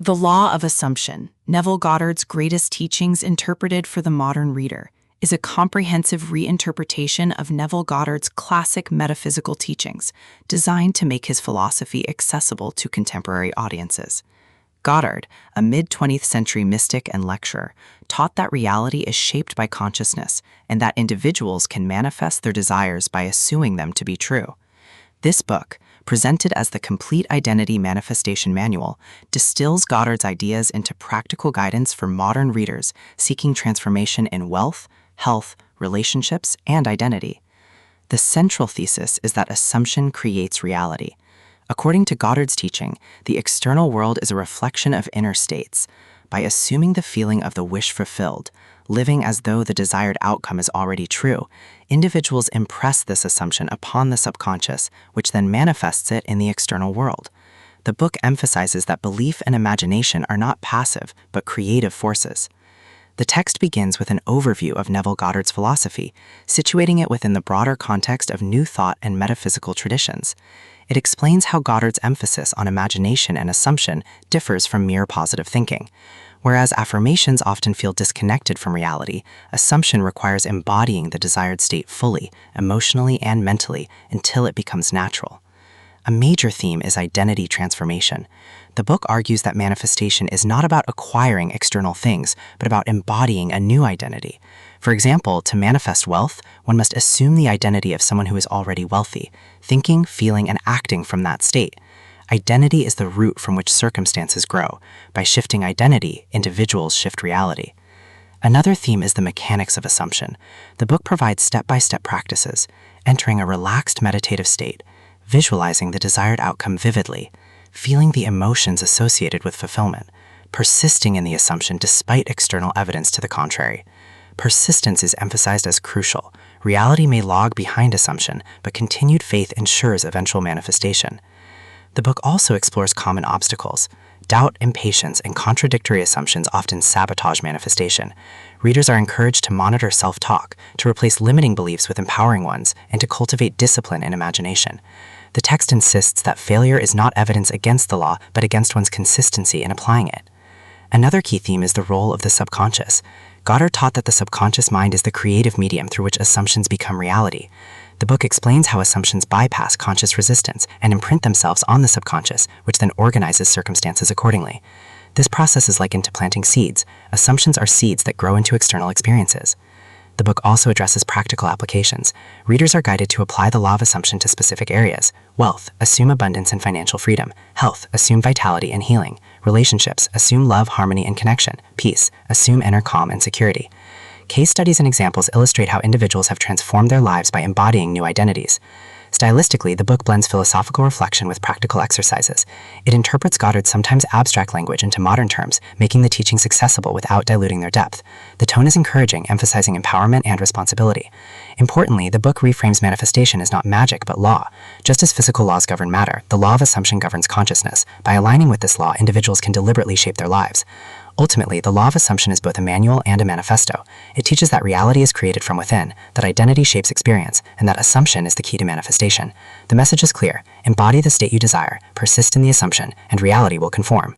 The Law of Assumption, Neville Goddard's Greatest Teachings Interpreted for the Modern Reader, is a comprehensive reinterpretation of Neville Goddard's classic metaphysical teachings, designed to make his philosophy accessible to contemporary audiences. Goddard, a mid-20th century mystic and lecturer, taught that reality is shaped by consciousness and that individuals can manifest their desires by assuming them to be true. This book, presented as the Complete Identity Manifestation Manual, distills Goddard's ideas into practical guidance for modern readers seeking transformation in wealth, health, relationships, and identity. The central thesis is that assumption creates reality. According to Goddard's teaching, the external world is a reflection of inner states. By assuming the feeling of the wish fulfilled, living as though the desired outcome is already true, individuals impress this assumption upon the subconscious, which then manifests it in the external world. The book emphasizes that belief and imagination are not passive, but creative forces. The text begins with an overview of Neville Goddard's philosophy, situating it within the broader context of New Thought and metaphysical traditions. It explains how Goddard's emphasis on imagination and assumption differs from mere positive thinking. Whereas affirmations often feel disconnected from reality, assumption requires embodying the desired state fully, emotionally and mentally, until it becomes natural. A major theme is identity transformation. The book argues that manifestation is not about acquiring external things, but about embodying a new identity. For example, to manifest wealth, one must assume the identity of someone who is already wealthy, thinking, feeling, and acting from that state. Identity is the root from which circumstances grow. By shifting identity, individuals shift reality. Another theme is the mechanics of assumption. The book provides step-by-step practices, entering a relaxed meditative state, visualizing the desired outcome vividly, feeling the emotions associated with fulfillment, persisting in the assumption despite external evidence to the contrary. Persistence is emphasized as crucial. Reality may lag behind assumption, but continued faith ensures eventual manifestation. The book also explores common obstacles. Doubt, impatience, and contradictory assumptions often sabotage manifestation. Readers are encouraged to monitor self-talk, to replace limiting beliefs with empowering ones, and to cultivate discipline and imagination. The text insists that failure is not evidence against the law, but against one's consistency in applying it. Another key theme is the role of the subconscious. Goddard taught that the subconscious mind is the creative medium through which assumptions become reality. The book explains how assumptions bypass conscious resistance and imprint themselves on the subconscious, which then organizes circumstances accordingly. This process is likened to planting seeds. Assumptions are seeds that grow into external experiences. The book also addresses practical applications. Readers are guided to apply the law of assumption to specific areas. Wealth, assume abundance and financial freedom. Health, assume vitality and healing. Relationships, assume love, harmony, and connection. Peace, assume inner calm and security. Case studies and examples illustrate how individuals have transformed their lives by embodying new identities. Stylistically, the book blends philosophical reflection with practical exercises. It interprets Goddard's sometimes abstract language into modern terms, making the teachings accessible without diluting their depth. The tone is encouraging, emphasizing empowerment and responsibility. Importantly, the book reframes manifestation as not magic but law. Just as physical laws govern matter, the law of assumption governs consciousness. By aligning with this law, individuals can deliberately shape their lives. Ultimately, the law of assumption is both a manual and a manifesto. It teaches that reality is created from within, that identity shapes experience, and that assumption is the key to manifestation. The message is clear: embody the state you desire, persist in the assumption, and reality will conform.